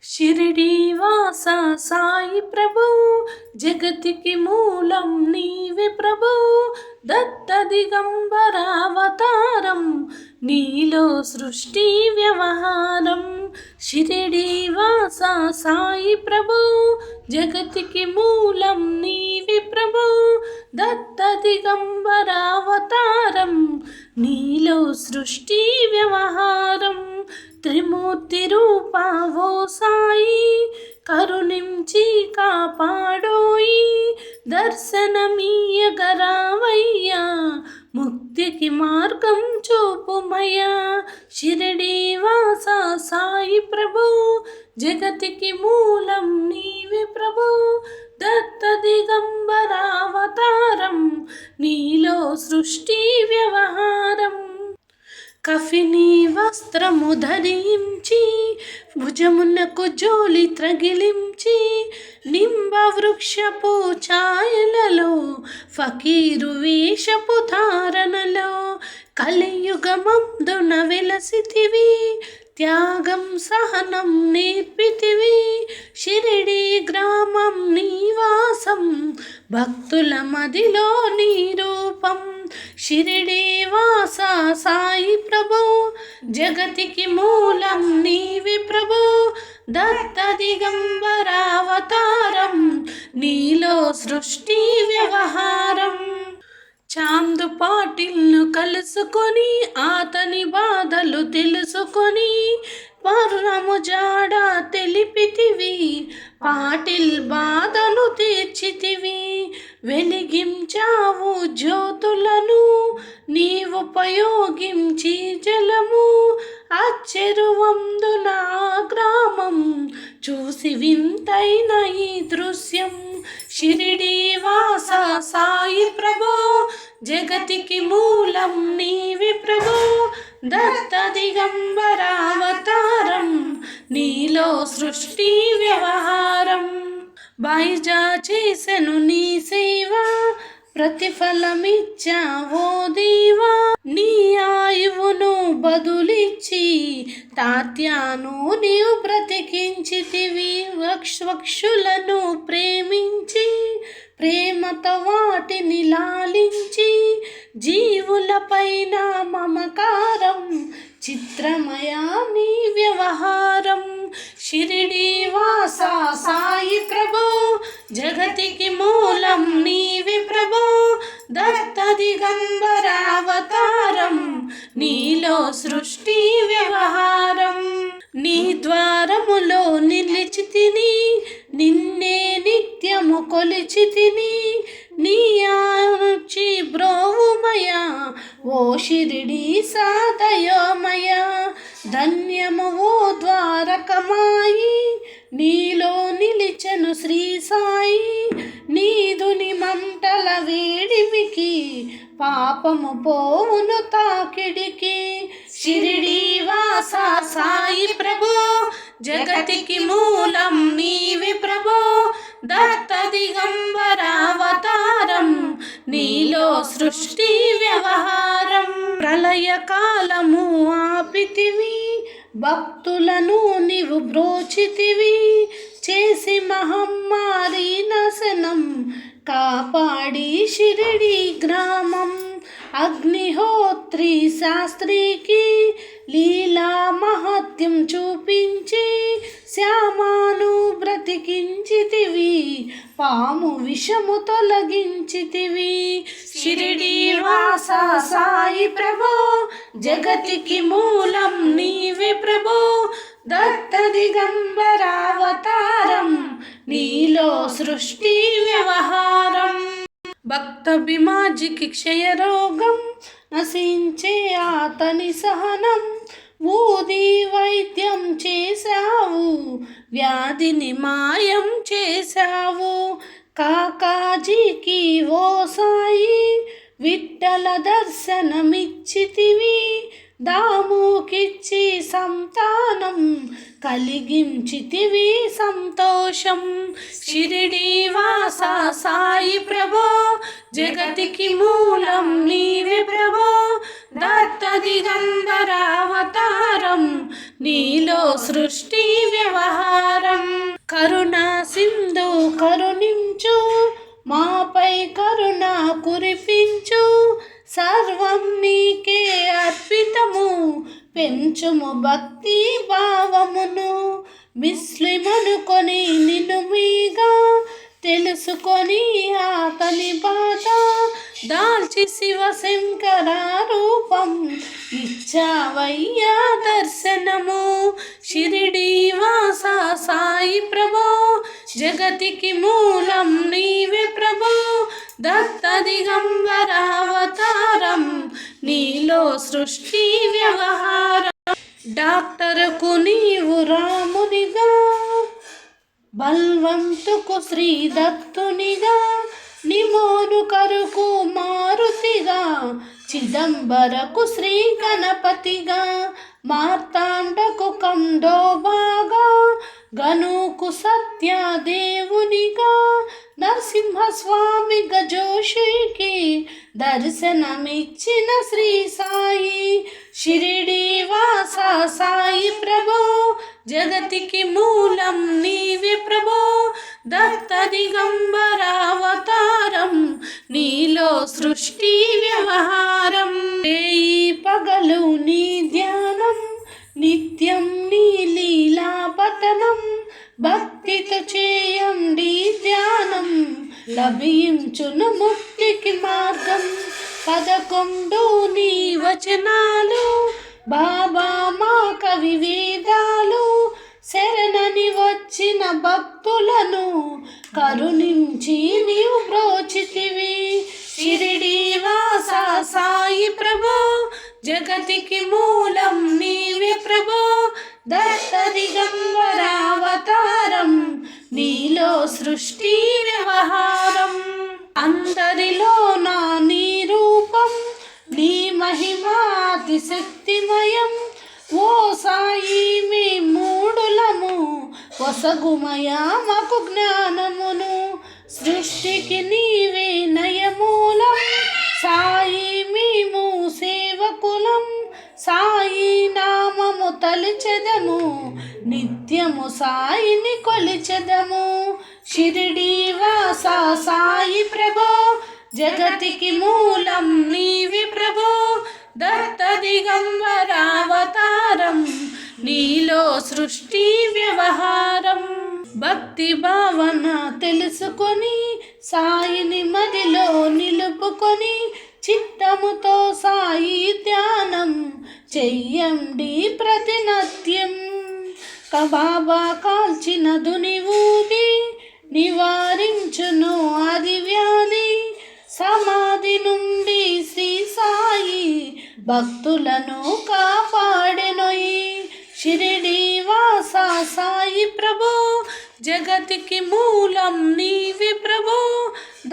షిరిడీవాస సాయి ప్రభు, జగతికి మూలం నీవే ప్రభు. దత్త దిగంబరావతారం, నీలో సృష్టి వ్యవహారం. షిరిడీవాస సాయి ప్రభు, జగతికి మూలం నీవే ప్రభు. దత్త దిగంబరావతారం, నీలో సృష్టి వ్యవహారం. త్రిమూర్తి రూపావో సాయి, కరుణించి కాపాడోయి. దర్శనమీయగరావయ్యా, ముక్తికి మార్గం చూపుమయ్యా. షిరిడీవాస సాయి ప్రభు, జగతికి మూలం నీవే ప్రభు. దత్త దిగంబరావతారం, నీలో సృష్టి వ్యవహారం. కఫినీ వస్త్రము ధరించి, భుజమునకు జోలి త్రగిలించి, నింబ వృక్షపు ఛాయలలో, ఫకీరు వేషపు ధారణలో, కలియుగమందున వెలసితివి. త్యాగం సహనం నేర్పితివి. షిరిడి గ్రామం నీవాసం, భక్తుల మదిలో నీ రూపం. షిరిడీవాస సాయి ప్రభు, జగతికి మూలం నీవే ప్రభు. దత్త దిగంబరావతారం, నీలో సృష్టి వ్యవహారం. చాందు పాటిల్ను కలుసుకొని, అతని బాధలు తెలుసుకొని, పర్ణము జాడ తెలిపితివి. పాటిల్ బాధను తీర్చితివి. వెలిగించావు జ్యోతులను, నీవుపయోగించి జలము. అచ్చెరువందున గ్రామం, చూసి వింతైన ఈ దృశ్యం. షిరిడీవాస సాయి ప్రభు, జగతికి మూలం నీవే ప్రభు. దత్త దిగంబరావతారం, నీలో సృష్టి వ్యవహారం. బైజా చేసెను నీ సేవ, ప్రతిఫలమిచ్చావో దేవా. నీ ఆయువును బదులిచ్చి, తాత్యాను నీవు బ్రతికించితివి. వక్షులను ప్రేమించి, ప్రేమతో వాటిని లాలించి, జీవులపైన మమకారం. చిత్రమయా నీ వ్యవహారం. షిరిడీవాస సాయి ప్రభు, జగతికి మూలం నీవే ప్రభు. దత్త దిగంబరావతారం, నీలో సృష్టి వ్యవహారం. నీ ద్వారములో నిలిచితిని, నిన్నే నిత్యము కొలిచితిని. నీ ఆచి బ్రోవుమయా, ఓ షిరిడి సాదయోమయ. ధన్యము ఓ ద్వారకమాయి, నీలో నిలిచెను శ్రీ సాయి. నీదుని మంటల వేడిమికి, పాపము పోవును తాకిడికి. షిరిడీవాస సాయి ప్రభు, జగతికి మూలం నీవే ప్రభు. దత్త దిగంబరావతారం, నీలో సృష్టి వ్యవహారం. ప్రళయ కాలము ఆపితివి, భక్తులను నీవు బ్రోచితివి. చేసి మహమ్మారి నాశనం, కాపాడి షిరిడి గ్రామం. అగ్నిహోత్రి శాస్త్రికి, లీలా మహత్యం చూపించి, శ్యామాను బ్రతికించితివి. పాము విషము తొలగించితివి. షిరిడీవాస సాయి ప్రభు, జగతికి మూలం నీవే ప్రభు. దత్త దిగంబరావతారం, నీలో సృష్టి వ్యవహారం. భక్త బిమాజికి క్షయరోగం, నశించే అతని సహనం. ఊది వైద్యం చేశావు, వ్యాధిని మాయం చేశావు. కాకాజీకి ఓ సాయి, విఠ్ఠల దర్శనమిచ్చితివి. దాముకిచ్చి సంతానం, కలిగించితివి సంతోషం. షిరిడీవాస సాయి ప్రభు, జగతికి మూలం నీవే ప్రభు. దత్త దిగంబరావతారం, నీలో సృష్టి వ్యవహారం. పెంచుము భక్తి భావమును. ముస్లిమనుకొని నిన్ను మీగా తెలుసుకొని అతని బాధ దాల్చి శివశంకర రూపం ఇచ్చావయ్యా దర్శనము. షిరిడి వాస సాయి ప్రభో జగతికి మూలం నీవే ప్రభో. దత్త దిగంబర అవతారం నీలో సృష్టి వ్యవహారం. డాక్టరుకు నీవు రామునిగా బల్వంతుకు శ్రీ దత్తునిగా నిమోను కరుకు మారుతిగా చిదంబరకు శ్రీ గణపతిగా మార్తాండకు కండోబాగా గనుకు సత్యదేవునిగా నరసింహస్వామి గజోషికి దర్శనమిచ్చిన శ్రీ సాయి. షిరిడి వాస సాయి ప్రభో జగతికి మూలం నీవే ప్రభో. దత్త దిగంబర అవతారం నీలో సృష్టి వ్యవహారం. పగలు నీ ధ్యానం నిత్యం నీ లీలా పతనం. భక్తితో చేయండి ధ్యానం లభించును ముక్తికి మార్గం. 11 నీ వచనాలు బాబా మా కవి వేదాలు. శరణని వచ్చిన భక్తులను కరుణించి నీవు బ్రోచితివి. షిరిడి వాస సాయి ప్రభో జగతికి మూలం నీవే ప్రభో. దత్త దిగంబర అవతారం నీలో సృష్టి వ్యవహారం. అందరిలో నా నీ రూపం నీ మహిమాతి శక్తిమయం. ఓ సాయి మీ మూడులము వసగుమయా మాకు జ్ఞానమును. సృష్టికి నీవే నయమూలం సాయి మేము సేవకులం. సాయి నామము తలిచెదము నిత్యము సాయిని కొలిచెదము. షిరిడి వాస సాయి ప్రభో జగతికి మూలం నీవే ప్రభో. దత్త దిగంబర అవతారం నీలో సృష్టి వ్యవహారం. భక్తి భావన తెలుసుకొని సాయిని మదిలో నిలుపుకొని చిత్తముతో సాయి ధ్యానం చెయ్యండి ప్రతినిత్యం. బాబా కాల్చిన దునివూది నివారించును అది వ్యాధి. సమాధి నుండి శ్రీ సాయి భక్తులను కాపాడెనోయి. షిరిడి వాస సాయి ప్రభో జగతికి మూలం నీవే ప్రభో.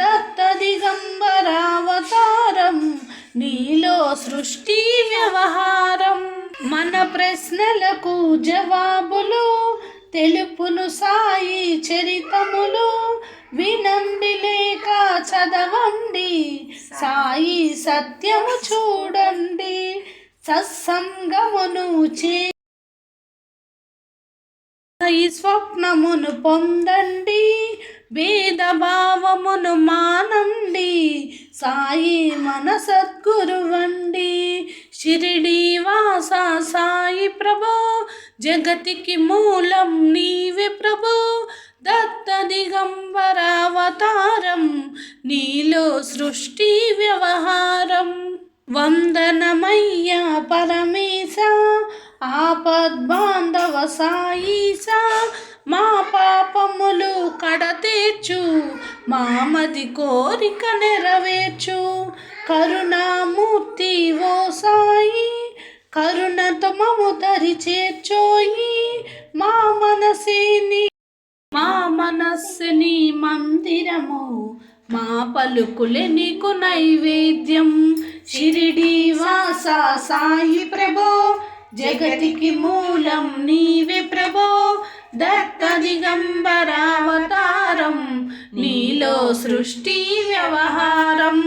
దత్త దిగంబర అవతారం నీలో సృష్టి వ్యవహారం. మన ప్రశ్నలకు జవాబులు తెలుపును సాయి చరితములు. వినండి లేక చదవండి సాయి సత్యము చూడండి. సత్సంగమును ఈ స్వప్నమును పొందండి. భేదభావమును మానండి సాయి మన సద్గురువండి. షిరిడి వాస సాయి ప్రభో జగతికి మూలం నీవే ప్రభో. దత్త దిగంబర అవతారం నీలో సృష్టి వ్యవహారం. వందనమయ్యా పరమేశ ఆపద్బాంధవ సాయిసా. మా పాపములు కడతేర్చు మామది కోరిక నెరవేర్చు. కరుణామూర్తి ఓ సాయి కరుణతో మము దరి చేర్చోయి. మా మనస్సుని మందిరము మా పలుకులే నీకు నైవేద్యం. షిరిడి వాస సాయి ప్రభో జగతికి మూలం నీవే ప్రభో. దత్త దిగంబర అవతారం నీలో సృష్టి వ్యవహారం.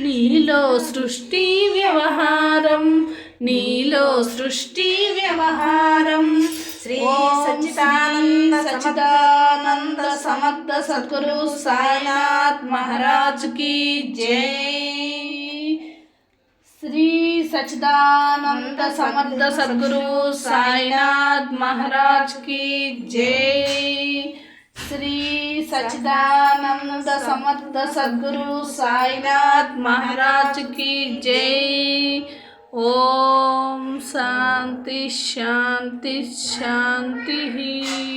నీలో సృష్టి వ్యవహారం. నీలో సృష్టి వ్యవహారం. శ్రీ సచ్చిదానంద సమర్థ సద్గురు సాయినాథ్ మహారాజ్ की जय. శ్రీ सच्चिदानंद समर्थ सद्गुरु साईनाथ महाराज की जय। श्री सच्चिदानंद समर्थ सद्गुरु साईनाथ महाराज की जय। ओम शांति शांति शांति।